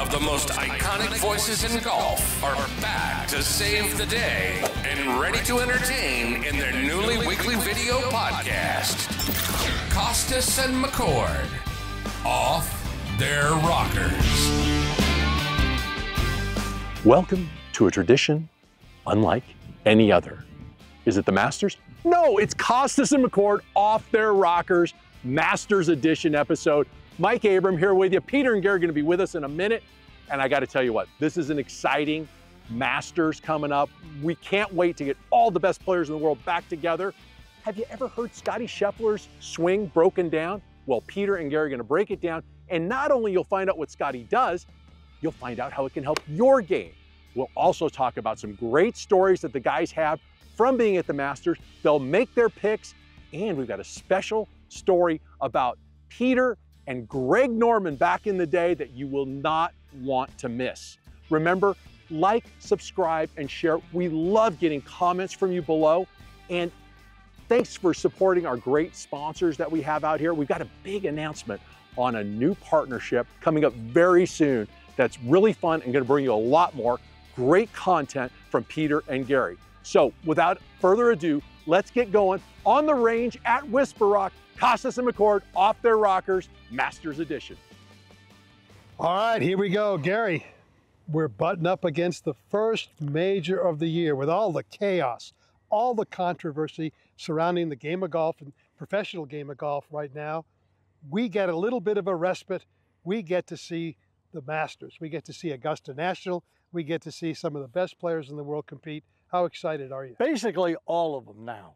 of the most iconic voices in golf are back to save the day and ready to entertain in their newly weekly video podcast. Kostis and McCord, off their rockers. Welcome to a tradition unlike any other. Is it the Masters? No, it's Kostis and McCord, off their rockers, Masters edition episode. Mike Abram here with you. Peter and Gary are going to be with us in a minute. And I got to tell you what, this is an exciting Masters coming up. We can't wait to get all the best players in the world back together. Have you ever heard Scottie Scheffler's swing broken down? Well, Peter and Gary are going to break it down. And not only you'll find out what Scottie does, you'll find out how it can help your game. We'll also talk about some great stories that the guys have from being at the Masters. They'll make their picks, and we've got a special story about Peter and Greg Norman back in the day that you will not want to miss. Remember, like, subscribe, and share. We love getting comments from you below, and thanks for supporting our great sponsors that we have out here. We've got a big announcement on a new partnership coming up very soon that's really fun and going to bring you a lot more great content from Peter and Gary. So without further ado, let's get going on the range at Whisper Rock. Kostis and McCord, off their rockers, Masters edition. All right, here we go. Gary, we're butting up against the first major of the year with all the chaos, all the controversy surrounding the game of golf and professional game of golf right now. We get a little bit of a respite. We get to see the Masters. We get to see Augusta National. We get to see some of the best players in the world compete. How excited are you? Basically all of them now.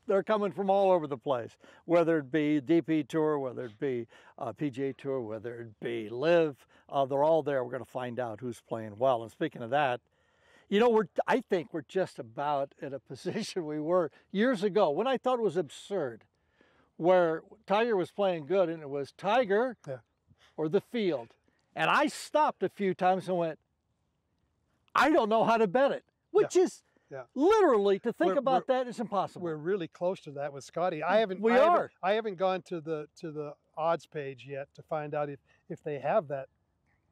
They're coming from all over the place, whether it be DP Tour, whether it be PGA Tour, whether it be LIV. They're all there. We're going to find out who's playing well. And speaking of that, you know, I think we're just about at a position we were years ago when I thought it was absurd, where Tiger was playing good and it was Tiger or the field. And I stopped a few times and went, I don't know how to bet it, which is literally, to think about that is impossible. We're really close to that with Scottie. I haven't gone to the odds page yet to find out if they have that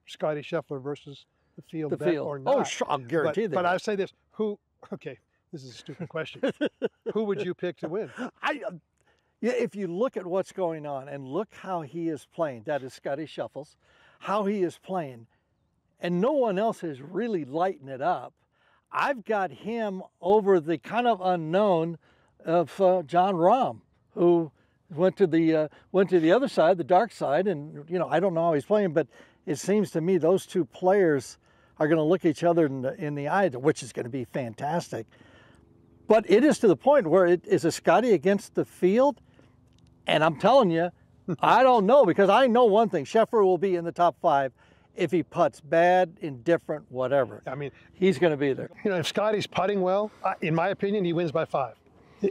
Scottie Scheffler versus the field bet or not. Oh, sure, I'll guarantee that. But I'll say this: okay, this is a stupid question. Who would you pick to win? If you look at what's going on and look how he is playing, that is Scottie Scheffler, how he is playing, and no one else is really lighting it up. I've got him over the kind of unknown of Jon Rahm, who went to the other side, the dark side, and you know, I don't know how he's playing, but it seems to me those two players are going to look each other in the eye, which is going to be fantastic. But it is to the point where it is a Scottie against the field, and I'm telling you, I don't know, because I know one thing: Scheffler will be in the top 5. If he putts bad, indifferent, whatever. I mean, he's going to be there. You know, if Scottie's putting well, in my opinion, he wins by 5.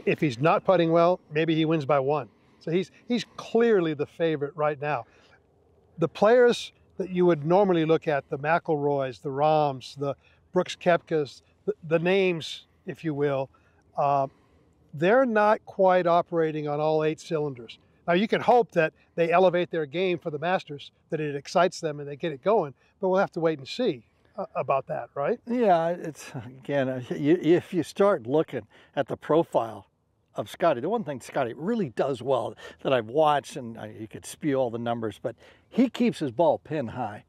If he's not putting well, maybe he wins by 1. So he's clearly the favorite right now. The players that you would normally look at, the McIlroys, the Rahms, the Brooks Koepkas, the names, if you will, they're not quite operating on all 8 cylinders. Now, you can hope that they elevate their game for the Masters, that it excites them and they get it going, but we'll have to wait and see about that, right? Yeah, it's, again, if you start looking at the profile of Scottie, the one thing Scottie really does well that I've watched, and you could spew all the numbers, but he keeps his ball pin high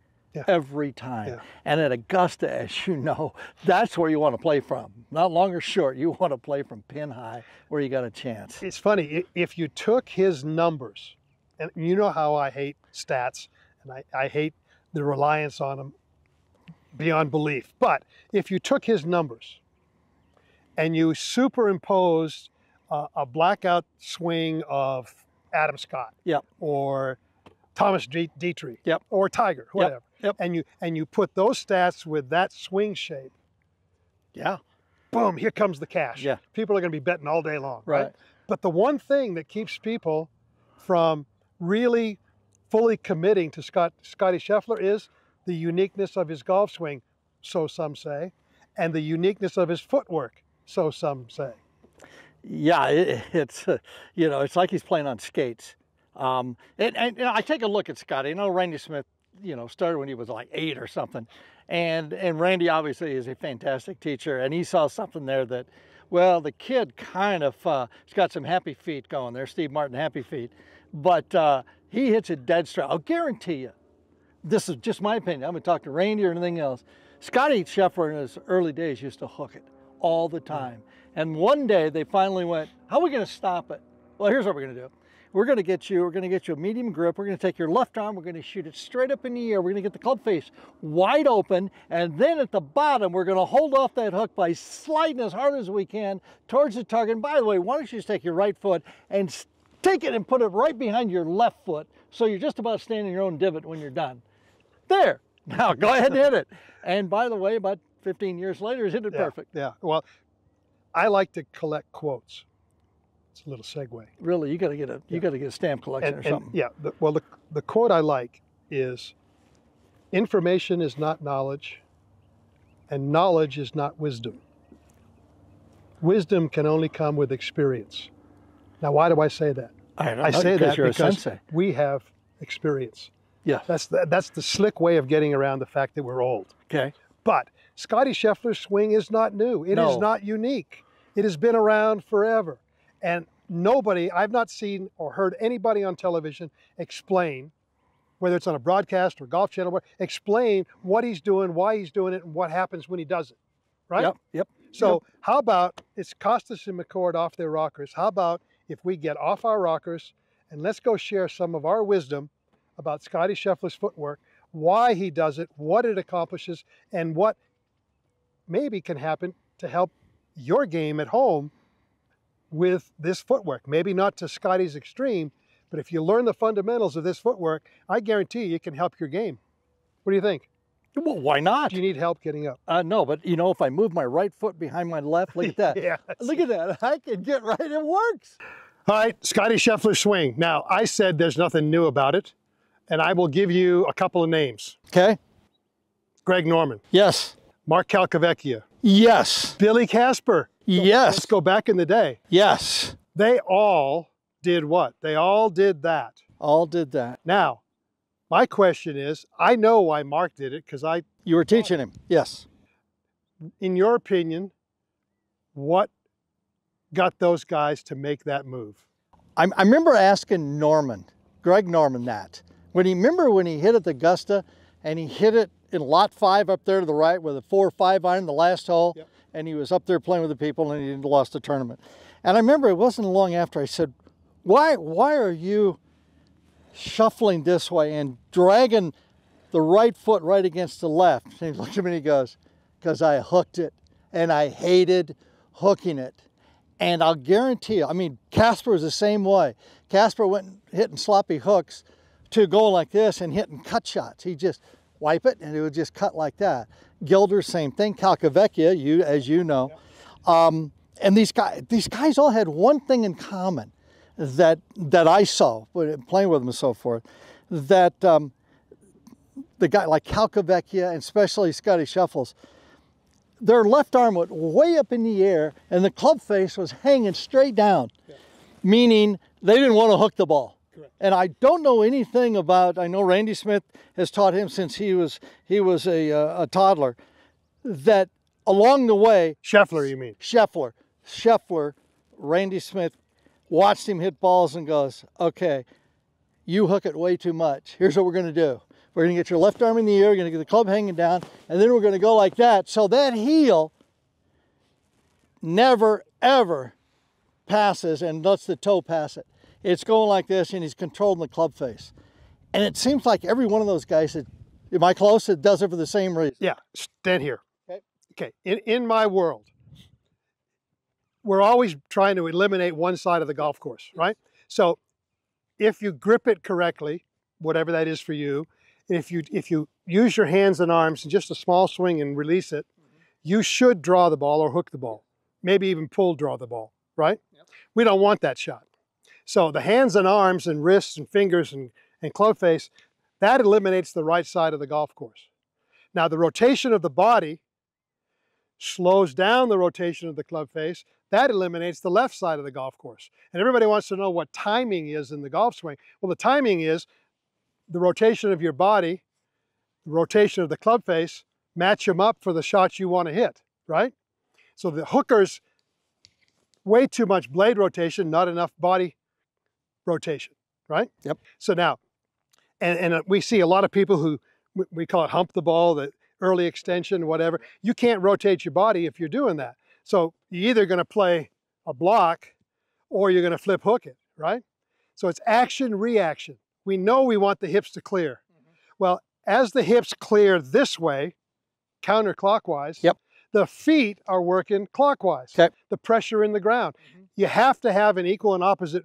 every time. Yeah. And at Augusta, as you know, that's where you want to play from. Not long or short, you want to play from pin high where you got a chance. It's funny, if you took his numbers, and you know how I hate stats, and I hate the reliance on them beyond belief, but if you took his numbers and you superimposed a blackout swing of Adam Scott or Thomas Dietrich or Tiger, whatever, and you put those stats with that swing shape, boom, here comes the cash. Yeah. People are going to be betting all day long, right? But the one thing that keeps people from really fully committing to Scottie Scheffler is the uniqueness of his golf swing, so some say, and the uniqueness of his footwork, so some say. Yeah, it's you know, it's like he's playing on skates. And I take a look at Scottie. I know Randy Smith you know, started when he was like 8 or something. And Randy obviously is a fantastic teacher, and he saw something there that, well, the kid kind of, he's got some happy feet going there, Steve Martin happy feet, but he hits it dead straight. I'll guarantee you, this is just my opinion, I haven't talked to Randy or anything else, Scottie Scheffler in his early days used to hook it all the time. And one day they finally went, how are we going to stop it? Well, here's what we're going to do. We're going to get you a medium grip. We're going to take your left arm. We're going to shoot it straight up in the air. We're going to get the club face wide open. And then at the bottom, we're going to hold off that hook by sliding as hard as we can towards the target. And by the way, why don't you just take your right foot and take it and put it right behind your left foot so you're just about standing your own divot when you're done. There. Now go ahead and hit it. And by the way, about 15 years later, he's hit it perfect. Yeah. Well, I like to collect quotes. It's a little segue. Really, you got to get a stamp collection or something. Yeah. The quote I like is, "Information is not knowledge, and knowledge is not wisdom. Wisdom can only come with experience." Now, why do I say that? I say that because we have experience. Yeah. That's the slick way of getting around the fact that we're old. Okay. But Scottie Scheffler's swing is not new. It is not unique. It has been around forever. And nobody, I've not seen or heard anybody on television explain, whether it's on a broadcast or Golf Channel, explain what he's doing, why he's doing it, and what happens when he does it. Right? Yep. So how about, it's Kostis and McCord off their rockers. How about if we get off our rockers and let's go share some of our wisdom about Scottie Scheffler's footwork, why he does it, what it accomplishes, and what maybe can happen to help your game at home with this footwork. Maybe not to Scottie's extreme, but if you learn the fundamentals of this footwork, I guarantee you it can help your game. What do you think? Well, why not? Do you need help getting up? No, but you know, if I move my right foot behind my left, look at that. Yeah, look at that. I can get right. It works. All right, Scottie Scheffler's swing. Now, I said there's nothing new about it, and I will give you a couple of names. Okay. Greg Norman. Yes. Mark Calcavecchia. Yes. Billy Casper. Yes. Let's go back in the day. Yes. They all did what? They all did that. All did that. Now, my question is, I know why Mark did it because You were teaching him. Yes. In your opinion, what got those guys to make that move? I remember asking Greg Norman that. When he hit at the Augusta and he hit it in lot 5 up there to the right with a 4 or 5 iron the last hole, yep. And he was up there playing with the people and he lost the tournament. And I remember it wasn't long after I said, why are you shuffling this way and dragging the right foot right against the left? And he looked at me and he goes, because I hooked it and I hated hooking it. And I'll guarantee you, I mean, Casper was the same way. Casper went hitting sloppy hooks to go like this and hitting cut shots. He just wipe it and it would just cut like that. Gilder, same thing. Calcavecchia, as you know. And these guys all had one thing in common that I saw playing with them and so forth, that the guy like Calcavecchia and especially Scottie Scheffler, their left arm went way up in the air and the club face was hanging straight down, meaning they didn't want to hook the ball. Correct. And I don't know anything about, I know Randy Smith has taught him since he was a toddler, that along the way... Scheffler, you mean? Scheffler, Randy Smith watched him hit balls and goes, okay, you hook it way too much. Here's what we're going to do. We're going to get your left arm in the air, you're going to get the club hanging down, and then we're going to go like that. So that heel never, ever passes and lets the toe pass it. It's going like this, and he's controlling the club face. And it seems like every one of those guys, am I close? It does it for the same reason. Yeah, stand here. Okay. In my world, we're always trying to eliminate one side of the golf course, right? So if you grip it correctly, whatever that is for you, if you use your hands and arms and just a small swing and release it, you should draw the ball or hook the ball, maybe even draw the ball, right? Yep. We don't want that shot. So the hands and arms and wrists and fingers and club face, that eliminates the right side of the golf course. Now the rotation of the body slows down the rotation of the club face. That eliminates the left side of the golf course. And everybody wants to know what timing is in the golf swing. Well, the timing is the rotation of your body rotation of the club face, match them up for the shots you want to hit, right? So the hooker's way too much blade rotation, not enough body rotation, right? Yep. So now, and we see a lot of people who, we call it hump the ball, the early extension, whatever. You can't rotate your body if you're doing that. So you're either going to play a block or you're going to flip hook it, right? So it's action, reaction. We know we want the hips to clear. Well, as the hips clear this way, counterclockwise, yep, the feet are working clockwise. Okay. The pressure in the ground. You have to have an equal and opposite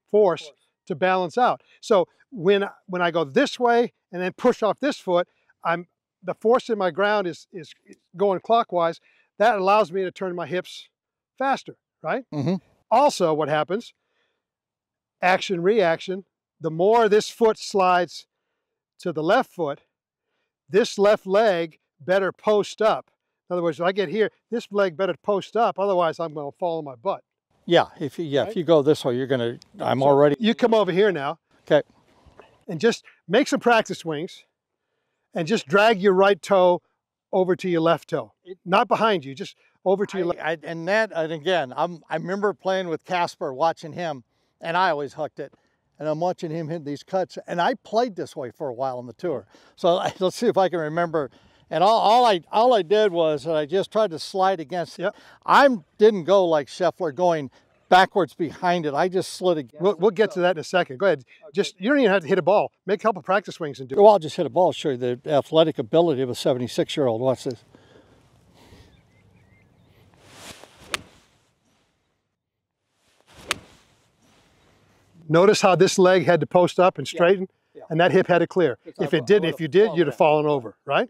force to balance out. So when I go this way and then push off this foot, the force in my ground is going clockwise. That allows me to turn my hips faster, right? Also, what happens, action, reaction, the more this foot slides to the left foot, this left leg better post up. In other words, if I get here, this leg better post up, otherwise I'm going to fall on my butt. Yeah, if you go this way, you're going to, already. You come over here now. Okay. And just make some practice swings and just drag your right toe over to your left toe. Not behind you, just over to your left. And again, I remember playing with Casper, watching him, and I always hooked it. And I'm watching him hit these cuts, and I played this way for a while on the tour. So let's see if I can remember. And all I did was I just tried to slide against it. Yep. I didn't go like Scheffler going backwards behind it. I just slid against it. We'll get to that in a second. Go ahead. Just, you don't even have to hit a ball. Make a couple practice swings and do it. Well, I'll just hit a ball, show you the athletic ability of a 76-year-old. Watch this. Notice how this leg had to post up and straighten, and that hip had to clear. If it didn't, if you did, you'd have fallen over, right?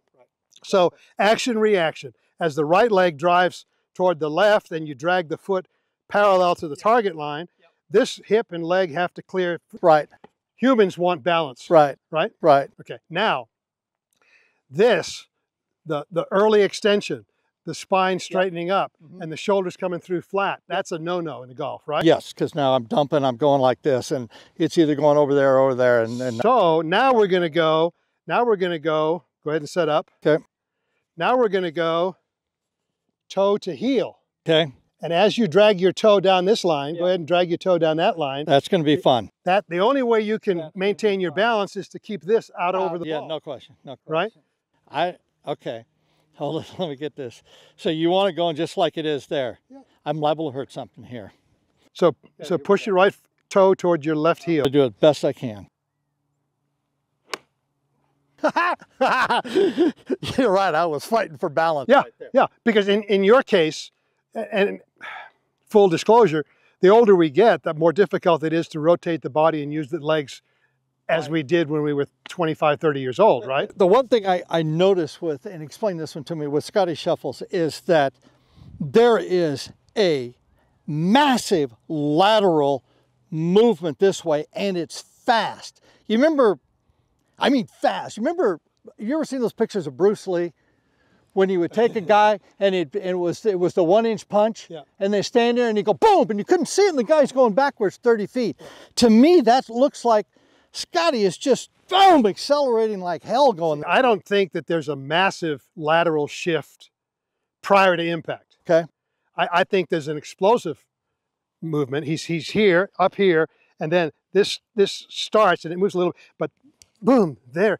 So action, reaction. As the right leg drives toward the left and you drag the foot parallel to the target line, this hip and leg have to clear. Right. Humans want balance. Right. Right? Right. Okay, now, this, the early extension, the spine straightening up, and the shoulders coming through flat, that's a no-no in the golf, right? Yes, because now I'm dumping, I'm going like this, and it's either going over there or over there. And so now we're going to go, go ahead and set up. Okay. Now we're going to go toe to heel. Okay. And as you drag your toe down this line, go ahead and drag your toe down that line. That's going to be fun. The only way you can maintain your balance is to keep this out over the ball. Yeah, no question. No Right? question. Okay. Hold on, let me get this. So you want it going just like it is there. Yeah. I'm liable to hurt something here. So push your right toe towards your left heel. I'll do it best I can. You're right, I was fighting for balance. Yeah, right there. Yeah, because in your case, and full disclosure, the older we get, the more difficult it is to rotate the body and use the legs as we did when we were 25, 30 years old, right? The one thing I noticed with, and explain this one to me, with Scottie Scheffler is that there is a massive lateral movement this way, and it's fast. You remember, I mean fast. You ever seen those pictures of Bruce Lee? When he would take a guy and it was the 1-inch punch, and they stand there and you go boom, and you couldn't see it, and the guy's going backwards 30 feet. Yeah. To me, that looks like Scottie is just boom, accelerating like hell going. I don't think that there's a massive lateral shift prior to impact. Okay. I think there's an explosive movement. He's here, up here, and then this starts and it moves a little, but boom, there.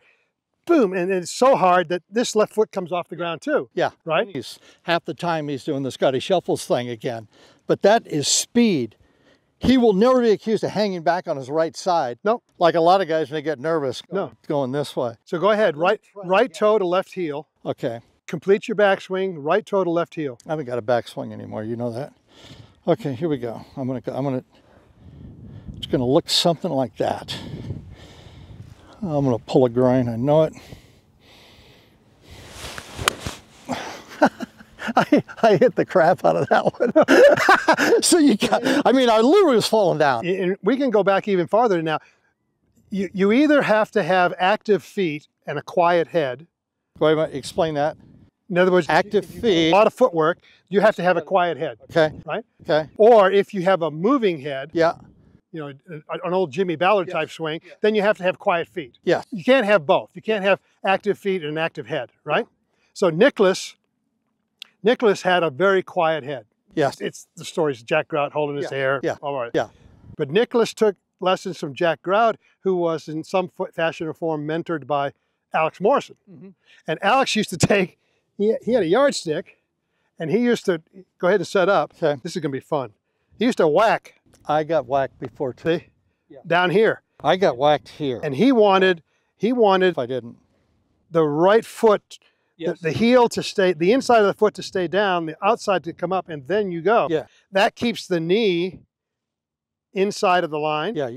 Boom, and it's so hard that this left foot comes off the ground too. Yeah, right. Half the time he's doing the Scottie Scheffler thing again, but that is speed. He will never be accused of hanging back on his right side. No, like a lot of guys when they get nervous. Going this way. So go ahead, right toe to left heel. Okay. Complete your backswing, right toe to left heel. I haven't got a backswing anymore. You know that. Okay, here we go. It's gonna look something like that. I'm going to pull a grind, I know it. I hit the crap out of that one. So I literally was falling down. And we can go back even farther now. You either have to have active feet and a quiet head. Wait a minute, explain that. In other words, active feet. A lot of footwork, you have to have a quiet head. Okay. Right? Okay. Or if you have a moving head. Yeah. you know, an old Jimmy Ballard type swing, then you have to have quiet feet. Yeah. You can't have both. You can't have active feet and an active head, right? So Nicklaus had a very quiet head. Yes. It's the stories, Jack Grout holding his hair. Yeah. All right. Yeah. But Nicklaus took lessons from Jack Grout, who was in some fashion or form mentored by Alex Morrison. And Alex used to take, he had a yardstick, and he used to, go ahead and set up. Okay. This is going to be fun. He used to whack. I got whacked before too. See? Down here. I got whacked here. And he wanted If I didn't. the right foot, the heel to stay, the inside of the foot to stay down, the outside to come up, and then you go. Yeah. That keeps the knee inside of the line. Yeah,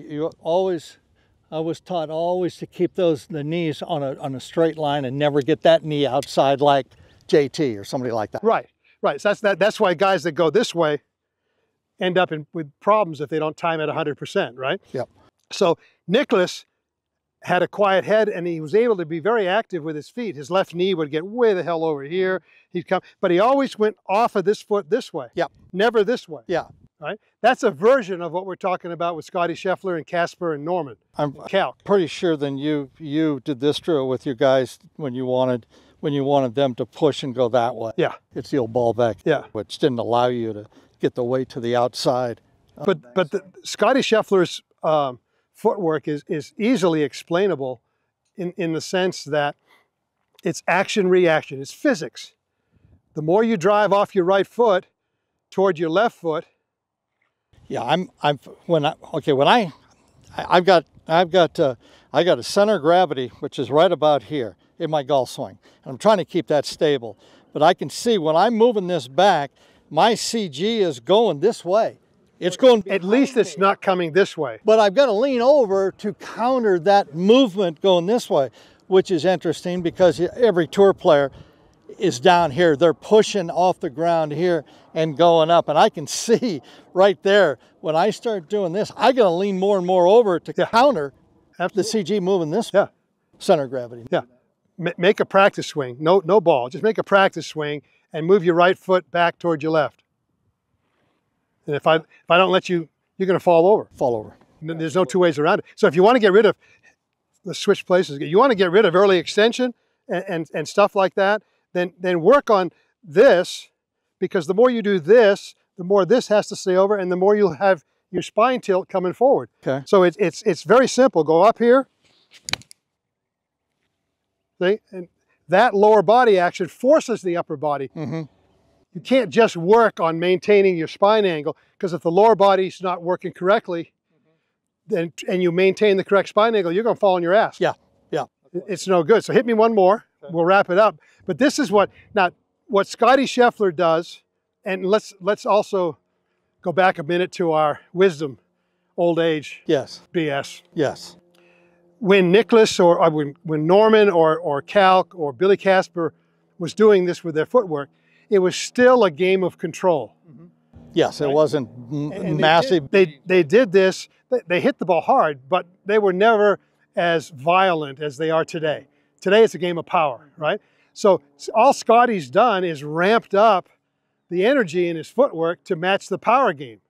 I was taught always to keep the knees on a straight line and never get that knee outside like JT or somebody like that. Right, right. So that's why guys that go this way end up with problems if they don't time at 100%, right? Yep. So Nicklaus had a quiet head, and he was able to be very active with his feet. His left knee would get way the hell over here. He'd come, but he always went off of this foot this way. Yep. Never this way. Yeah. Right? That's a version of what we're talking about with Scottie Scheffler and Casper and Norman. I'm Cal. pretty sure then you did this drill with your guys when you wanted them to push and go that way. Yeah. It's the old ball back. Yeah. Which didn't allow you to get the weight to the outside. But Scottie Scheffler's footwork is easily explainable in the sense that it's action-reaction. It's physics. The more you drive off your right foot toward your left foot. Yeah, I've got a center of gravity which is right about here in my golf swing, and I'm trying to keep that stable. But I can see when I'm moving this back, my CG is going this way. It's going. At least it's not coming this way. But I've got to lean over to counter that movement going this way, which is interesting because every tour player is down here. They're pushing off the ground here and going up. And I can see right there, when I start doing this, I got to lean more and more over to counter the CG moving this way. Center of gravity. Yeah. Make a practice swing. No ball. Just make a practice swing and move your right foot back toward your left. And if I don't let you, you're going to fall over. Fall over. There's no two ways around it. So if you want to get rid of, let's switch places. You want to get rid of early extension and stuff like that, then work on this, because the more you do this, the more this has to stay over, and the more you'll have your spine tilt coming forward. Okay. So it's very simple. Go up here. See? And that lower body action forces the upper body. Mm-hmm. You can't just work on maintaining your spine angle, because if the lower body's not working correctly, then and you maintain the correct spine angle, you're going to fall on your ass. Yeah, yeah. It's no good. So hit me one more. Okay. We'll wrap it up. But this is what Scottie Scheffler does, and let's also go back a minute to our wisdom, old age BS. Yes. When Nicklaus or when Norman or Cal or Billy Casper was doing this with their footwork, it was still a game of control. Mm-hmm. Yes, right? It wasn't massive. They did this. They hit the ball hard, but they were never as violent as they are today. Today it's a game of power, right? So all Scottie's done is ramped up the energy in his footwork to match the power game,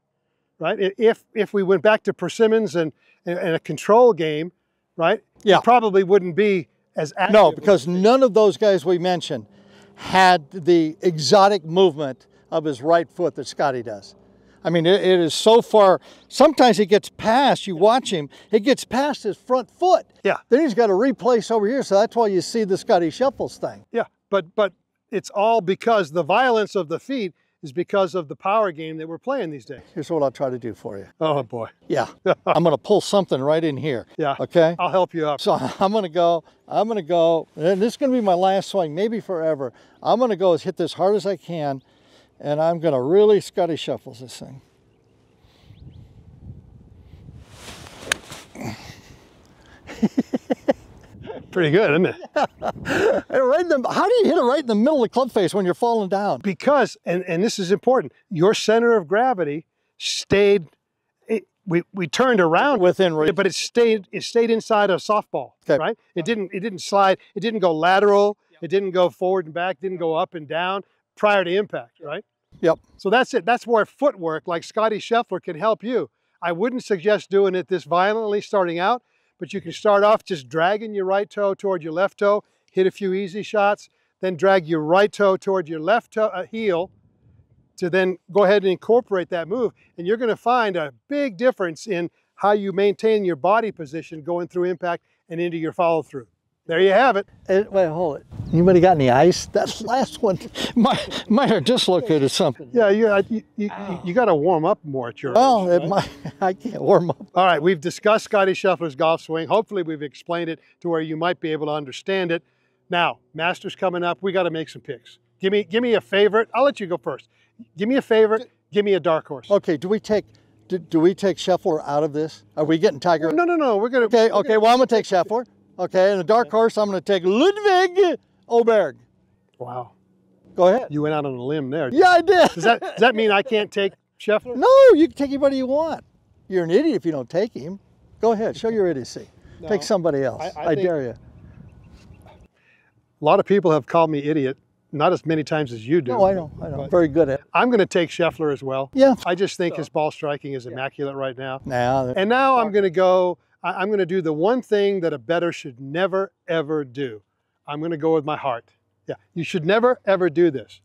right? If we went back to Persimmons and a control game, right? Yeah. It probably wouldn't be as active. No, because none of those guys we mentioned had the exotic movement of his right foot that Scottie does. I mean, it is so far. Sometimes it gets past, you watch him, it gets past his front foot. Yeah. Then he's got to replace over here, so that's why you see the Scottie Shuffles thing. Yeah, but it's all because the violence of the feet is because of the power game that we're playing these days. Here's what I'll try to do for you. Oh, boy. Yeah. I'm going to pull something right in here. Yeah. Okay? I'll help you up. So I'm going to go, and this is going to be my last swing, maybe forever. I'm going to go hit this hard as I can, and I'm going to really Scottie Shuffles this thing. Pretty good, isn't it? How do you hit it right in the middle of the club face when you're falling down? Because, and this is important, your center of gravity stayed, we turned around within reach, but it stayed inside a softball, okay. Right? It didn't slide, it didn't go lateral, it didn't go forward and back, didn't go up and down prior to impact, right? Yep. So that's it. That's where footwork like Scottie Scheffler can help you. I wouldn't suggest doing it this violently starting out, but you can start off just dragging your right toe toward your left toe, hit a few easy shots, then drag your right toe toward your left toe, heel, to then go ahead and incorporate that move. And you're going to find a big difference in how you maintain your body position going through impact and into your follow through. There you have it. Wait, hold it. Anybody got any ice? That last one might have dislocated something. Yeah, you got to warm up more at your age, right? I can't warm up. All right, we've discussed Scottie Scheffler's golf swing. Hopefully we've explained it to where you might be able to understand it. Now, Masters coming up, we got to make some picks. Give me a favorite. I'll let you go first. Give me a favorite. Give me a dark horse. Okay, do we take Scheffler out of this? Are we getting Tiger? No. We're gonna. Okay. Well, I'm gonna take Scheffler. Okay, and a dark horse, I'm gonna take Ludwig Oberg. Wow. Go ahead. You went out on a limb there. Yeah, I did. Does that mean I can't take Scheffler? No, you can take anybody you want. You're an idiot if you don't take him. Go ahead, show your idiocy. No, take somebody else. I dare you. A lot of people have called me idiot. Not as many times as you do. No, I know. I'm very good at it. I'm going to take Scheffler as well. Yeah. I just think his ball striking is immaculate right now. And now I'm going to do the one thing that a bettor should never, ever do. I'm going to go with my heart. Yeah, you should never, ever do this.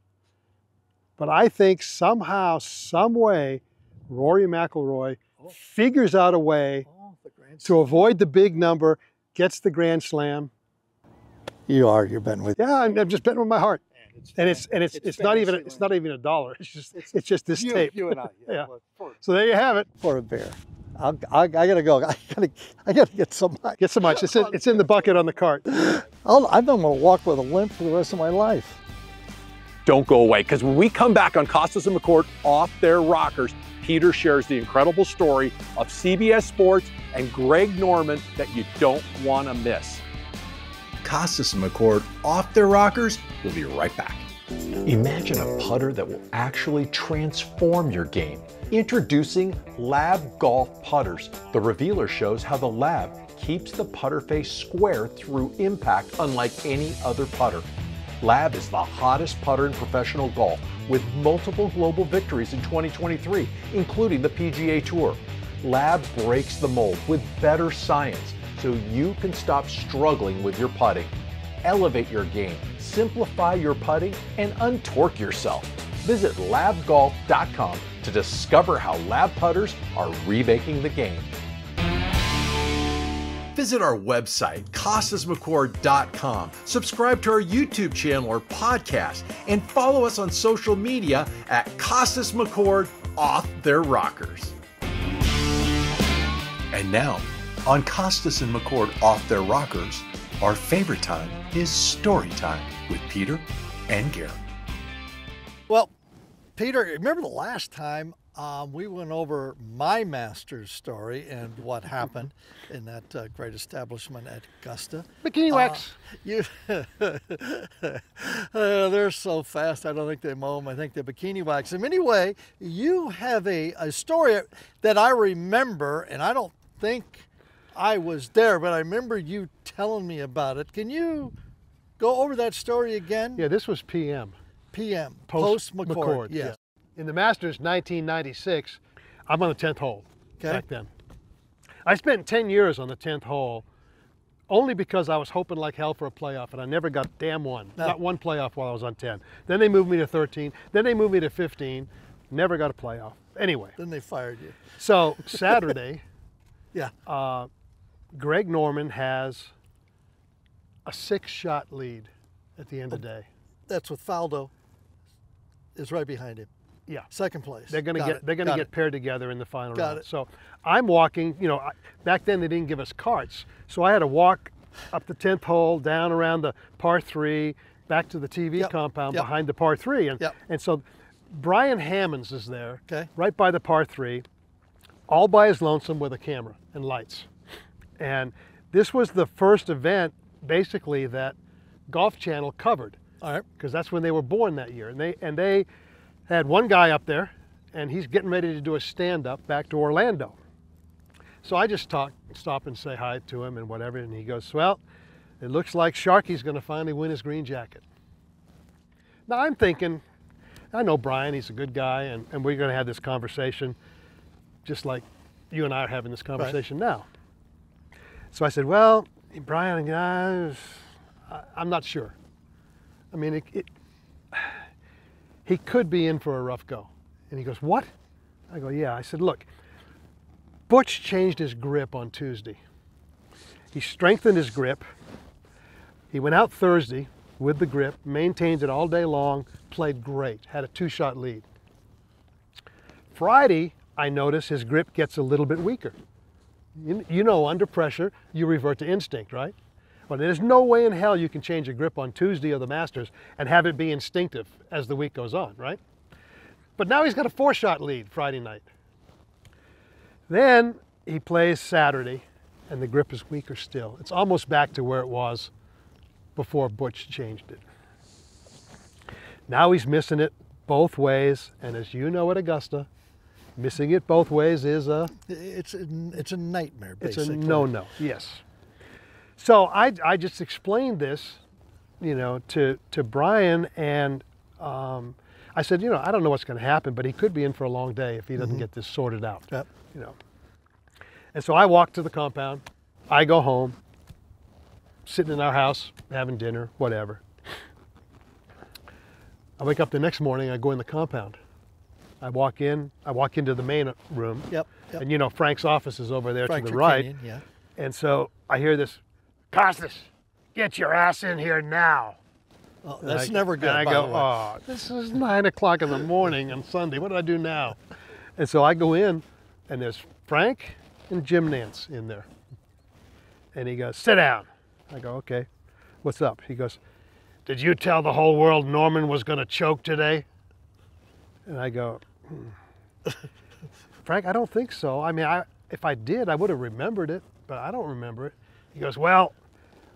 But I think somehow, some way, Rory McIlroy figures out a way to avoid the big number, gets the Grand Slam. You're betting with. Yeah, I'm just betting with my heart. And it's not even a dollar. It's just this tape. You and I. Yeah. So there you have it. For a beer. I gotta go. I gotta get some ice. Get some ice. It's in the bucket on the cart. I'm gonna walk with a limp for the rest of my life. Don't go away, because when we come back on Kostis and McCord Off Their Rockers, Peter shares the incredible story of CBS Sports and Greg Norman that you don't want to miss. Kostis and McCord Off Their Rockers. We'll be right back. Imagine a putter that will actually transform your game. Introducing Lab Golf Putters. The revealer shows how the Lab keeps the putter face square through impact unlike any other putter. Lab is the hottest putter in professional golf with multiple global victories in 2023, including the PGA Tour. Lab breaks the mold with better science so you can stop struggling with your putting. Elevate your game, simplify your putting, and untorque yourself. Visit labgolf.com to discover how Lab putters are remaking the game. Visit our website, KostisMcCord.com. Subscribe to our YouTube channel or podcast, and follow us on social media at Kostis McCord Off Their Rockers. And now, on Kostis and McCord Off Their Rockers, our favorite time is story time with Peter and Gary. Well, Peter, remember the last time we went over my Masters story and what happened in that great establishment at Augusta? Bikini wax. They're so fast, I don't think they mow them. I think they bikini wax them. Anyway, you have a story that I remember, and I don't think I was there, but I remember you telling me about it. Can you go over that story again? Yeah, this was PM. PM, post McCord. Yes. In the Masters 1996, I'm on the 10th hole back then. I spent 10 years on the 10th hole only because I was hoping like hell for a playoff, and I never got damn one. No. Not one playoff while I was on 10. Then they moved me to 13. Then they moved me to 15. Never got a playoff. Anyway. Then they fired you. So Saturday, yeah. Greg Norman has a 6-shot lead at the end of the day. That's with Faldo is right behind him. Yeah, second place. They're going to get paired together in the final round. Got it. So I'm walking. You know, back then they didn't give us carts, so I had to walk up the 10th hole, down around the par 3, back to the TV compound behind the par 3, and so Brian Hammonds is there, right by the par 3, all by his lonesome with a camera and lights. And this was the first event, basically, that Golf Channel covered. All right. Because that's when they were born that year, and they had one guy up there, and he's getting ready to do a stand-up back to Orlando. So I just stop and say hi to him and whatever, and he goes, well, it looks like Sharky's going to finally win his green jacket. Now I'm thinking, I know Brian, he's a good guy, and we're going to have this conversation just like you and I are having this conversation now. So I said, well, Brian, I'm not sure. I mean, he could be in for a rough go. And he goes, what? I go, yeah. I said, look, Butch changed his grip on Tuesday. He strengthened his grip. He went out Thursday with the grip, maintained it all day long, played great, had a 2-shot lead. Friday, I notice his grip gets a little bit weaker. You know, under pressure, you revert to instinct, right? Well, there's no way in hell you can change your grip on Tuesday of the Masters and have it be instinctive as the week goes on, right? But now he's got a 4-shot lead Friday night. Then he plays Saturday, and the grip is weaker still. It's almost back to where it was before Butch changed it. Now he's missing it both ways, and as you know at Augusta, missing it both ways is it's a nightmare, basically. It's a no-no, yes. So I just explained this, you know, to Brian, and I said, you know, I don't know what's going to happen, but he could be in for a long day if he doesn't get this sorted out. Yep. You know. And so I walk to the compound. I go home, sitting in our house, having dinner, whatever. I wake up the next morning. I go in the compound. I walk into the main room. Yep. And you know, Frank's office is over there Frank to the right. Canyon, yeah. And so I hear this, Kostis, get your ass in here now. Oh, that's never good. And I go, oh, this is 9 o'clock in the morning on Sunday. What do I do now? And so I go in, and there's Frank and Jim Nance in there. And he goes, sit down. I go, okay, what's up? He goes, did you tell the whole world Norman was going to choke today? And I go, Frank, I don't think so. I mean, if I did, I would have remembered it, but I don't remember it. He goes, well,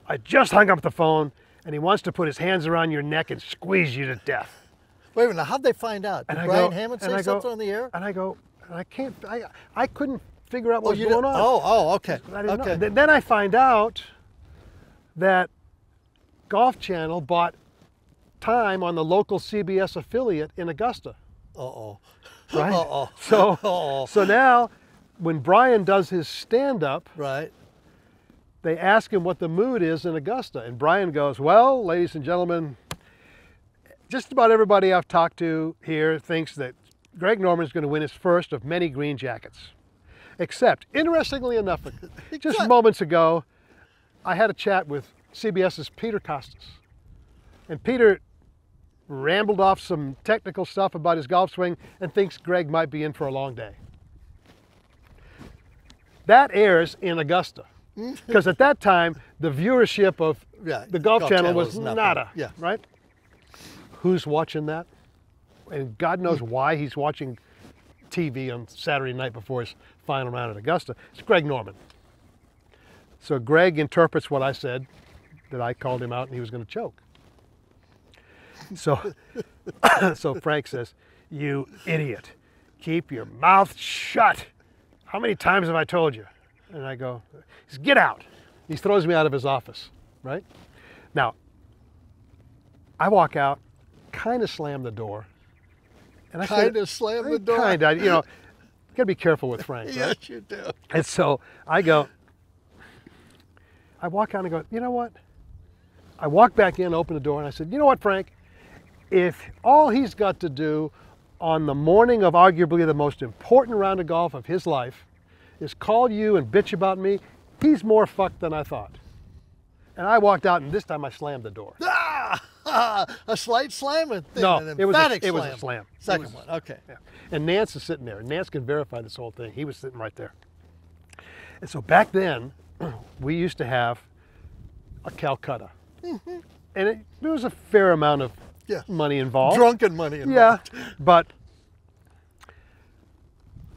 I just hung up the phone, and he wants to put his hands around your neck and squeeze you to death. Wait a minute, how'd they find out? Did Brian Hammond say something on the air? And I go, I couldn't figure out what was going on. Oh, okay. Okay. Then I find out that Golf Channel bought time on the local CBS affiliate in Augusta. Uh-oh. Right? Uh-oh. So now, when Brian does his stand-up, right, they ask him what the mood is in Augusta. And Brian goes, well, ladies and gentlemen, just about everybody I've talked to here thinks that Greg Norman's going to win his first of many green jackets. Except, interestingly enough, just moments ago, I had a chat with CBS's Peter Kostis. And Peter rambled off some technical stuff about his golf swing and thinks Greg might be in for a long day. That airs in Augusta. Because at that time, the viewership of the Golf Channel was nada, right? Who's watching that? And God knows why he's watching TV on Saturday night before his final round at Augusta. It's Greg Norman. So Greg interprets what I said, that I called him out and he was going to choke. So Frank says, you idiot, keep your mouth shut. How many times have I told you? And I go, he says, get out. He throws me out of his office, right? Now, I walk out, kind of slam the door. And I kind of slam the door? Kind of, you know, you got to be careful with Frank, right? Yes, you do. And so I walk out and go, you know what? I walk back in, open the door, and I said, you know what, Frank? If all he's got to do on the morning of arguably the most important round of golf of his life is call you and bitch about me, he's more fucked than I thought. And I walked out, and this time I slammed the door. A slight slam? No, it was a slam. Second one, okay. Yeah. And Nance is sitting there, and Nance can verify this whole thing. He was sitting right there. And so back then, we used to have a Calcutta. Mm-hmm. And there was a fair amount of money involved. Drunken money involved. Yeah, but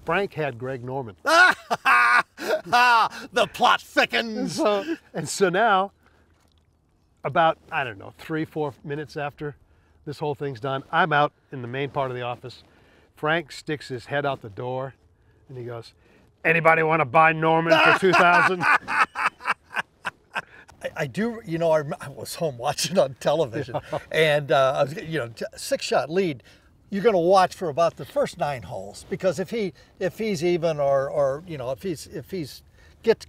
Frank had Greg Norman. The plot thickens. And so now, about, I don't know, 3-4 minutes after this whole thing's done, I'm out in the main part of the office. Frank sticks his head out the door and he goes, anybody want to buy Norman for $2,000? I do, you know, I was home watching on television and I was, you know, 6-shot lead. you're going to watch for about the first 9 holes, because if he's even or you know, if he's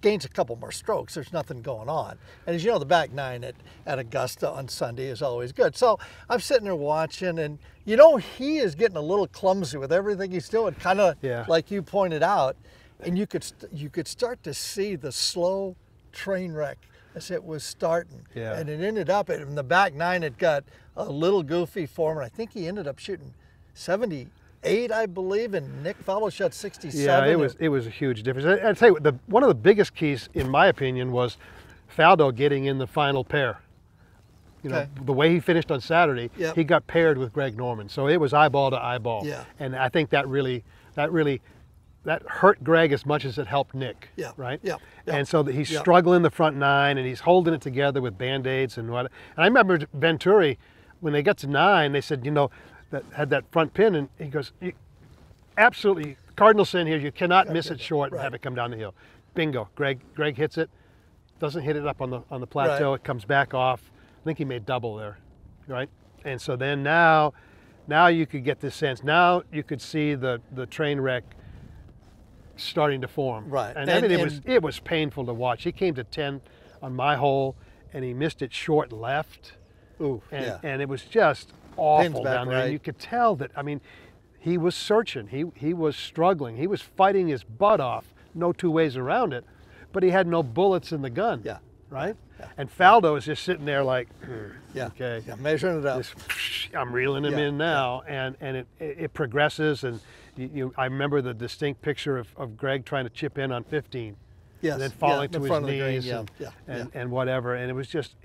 gains a couple more strokes, there's nothing going on. And as you know, the back 9 at Augusta on Sunday is always good. So I'm sitting there watching, and you know, he is getting a little clumsy with everything he's doing, kind of like you pointed out, and you could start to see the slow train wreck as it was starting. Yeah. And it ended up in the back 9, it got a little goofy for him. I think he ended up shooting 78, I believe, and Nick Faldo shot 67. Yeah, it was a huge difference. I'd say one of the biggest keys, in my opinion, was Faldo getting in the final pair. You know, the way he finished on Saturday, he got paired with Greg Norman, so it was eyeball to eyeball. Yeah. And I think that hurt Greg as much as it helped Nick. Yeah. Right. Yeah. And so he's struggling the front 9, and he's holding it together with Band-Aids and what. And I remember Venturi, when they got to 9, they said, you know, that had that front pin, and he goes, absolutely, Cardinal sin here, you cannot miss it short and have it come down the hill. Bingo. Greg hits it, doesn't hit it up on the plateau, it comes back off. I think he made double there, right? And so then now you could get this sense. Now you could see the train wreck starting to form. Right. And it was painful to watch. He came to 10 on my hole, and he missed it short left. Ooh, and it was just awful down there. Right. And you could tell that, I mean, he was searching. He was struggling. He was fighting his butt off. No two ways around it. But he had no bullets in the gun. Yeah. Right? Yeah. And Faldo is just sitting there like, okay. Yeah, measuring it out. I'm reeling him in now. And it progresses. And I remember the distinct picture of Greg trying to chip in on 15. Yes. And then falling to his knees and and whatever. And it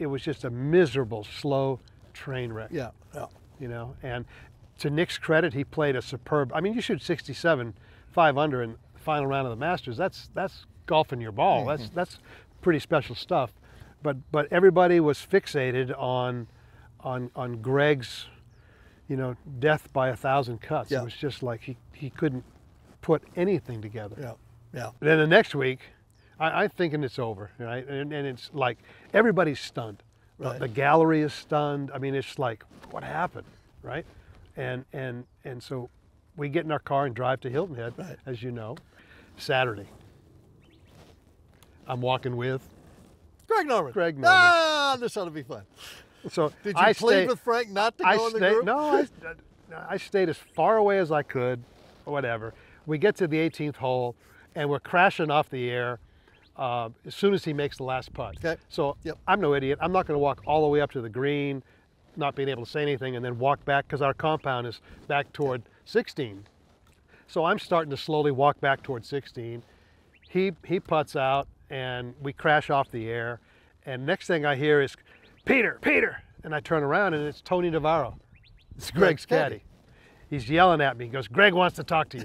was just a miserable, slow train wreck. Yeah. Yeah. You know, and to Nick's credit, he played a superb. I mean, you shoot 67, 5 under in the final round of the Masters. That's golfing your ball. That's pretty special stuff. But everybody was fixated on Greg's, you know, death by 1,000 cuts. It was just like he couldn't put anything together. Yeah. Yeah. Then the next week, I'm thinking it's over, right? And it's like everybody's stunned. Right. The gallery is stunned. I mean, it's like, what happened, right? And so we get in our car and drive to Hilton Head, as you know, Saturday. I'm walking with Greg Norman. Ah, this ought to be fun. So did you plead with Frank not to go in the group? No, I stayed as far away as I could, or whatever. We get to the 18th hole, and we're crashing off the air as soon as he makes the last putt. Okay. So I'm no idiot. I'm not going to walk all the way up to the green, not being able to say anything, and then walk back, because our compound is back toward 16. So I'm starting to slowly walk back toward 16. He putts out, and we crash off the air. And next thing I hear is, Peter! And I turn around, and it's Tony Navarro. It's Greg's caddy. He's yelling at me. He goes, Greg wants to talk to you.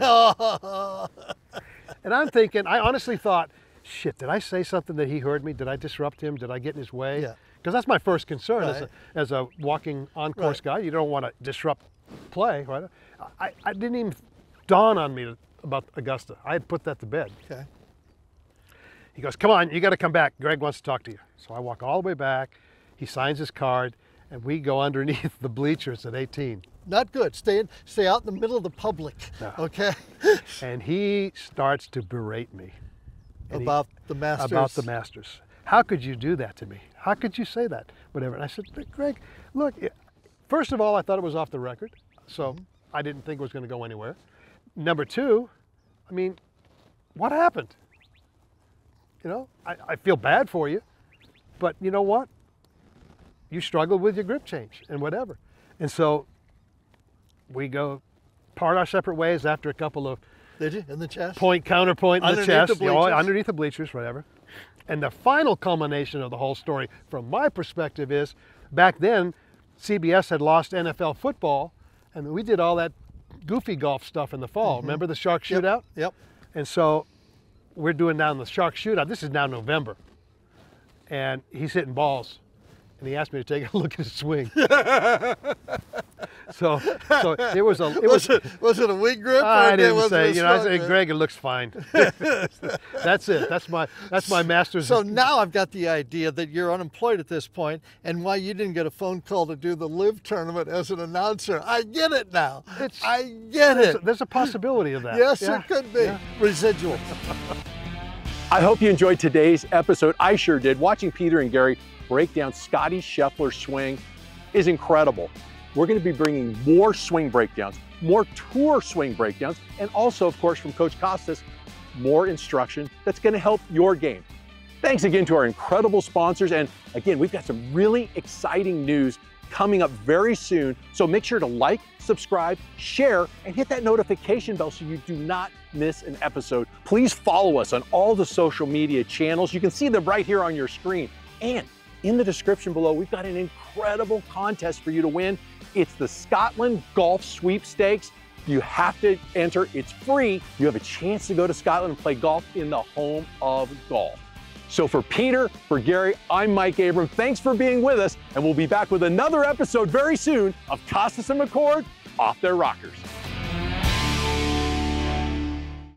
And I'm thinking, I honestly thought, shit, did I say something that he heard me? Did I disrupt him? Did I get in his way? Yeah. Because that's my first concern as a walking on-course guy. You don't want to disrupt play. Right? I didn't even dawn on me about Augusta. I had put that to bed. Okay. He goes, come on, you got to come back. Greg wants to talk to you. So I walk all the way back. He signs his card, and we go underneath the bleachers at 18. Not good. Stay out in the middle of the public. No. Okay. And he starts to berate me. About the Masters. About the Masters. How could you do that to me? How could you say that? Whatever. And I said, Greg, look, first of all, I thought it was off the record, so I didn't think it was going to go anywhere. Number two, I mean, what happened? You know, I feel bad for you, but you know what? You struggled with your grip change and whatever. And so we go part our separate ways after a couple of Did you? In the chest? Counterpoint in the chest, the bleachers. Underneath the bleachers, whatever. And the final culmination of the whole story, from my perspective, is back then, CBS had lost NFL football, and we did all that goofy golf stuff in the fall. Remember the Shark Shootout? Yep. And so we're doing down the Shark Shootout. This is now November. And he's hitting balls. And he asked me to take a look at his swing. So it was a. Was it a weak grip? I didn't say. I said, Greg, it looks fine. That's it. That's my Masters. So now I've got the idea that you're unemployed at this point, and why you didn't get a phone call to do the Live tournament as an announcer. I get it now. I get it. There's a possibility of that. Yes, it could be. Yeah. Residual. I hope you enjoyed today's episode. I sure did. Watching Peter and Gary break down Scottie Scheffler's swing is incredible. We're going to be bringing more swing breakdowns, more tour swing breakdowns, and also, of course, from Coach Kostis, more instruction that's going to help your game. Thanks again to our incredible sponsors. And again, we've got some really exciting news coming up very soon. So make sure to like, subscribe, share, and hit that notification bell so you do not miss an episode. Please follow us on all the social media channels. You can see them right here on your screen. And in the description below, we've got an incredible contest for you to win. It's the Scotland Golf Sweepstakes. You have to enter. It's free. You have a chance to go to Scotland and play golf in the home of golf. So for Peter, for Gary, I'm Mike Abram. Thanks for being with us, and we'll be back with another episode very soon of Kostis and McCord Off Their Rockers.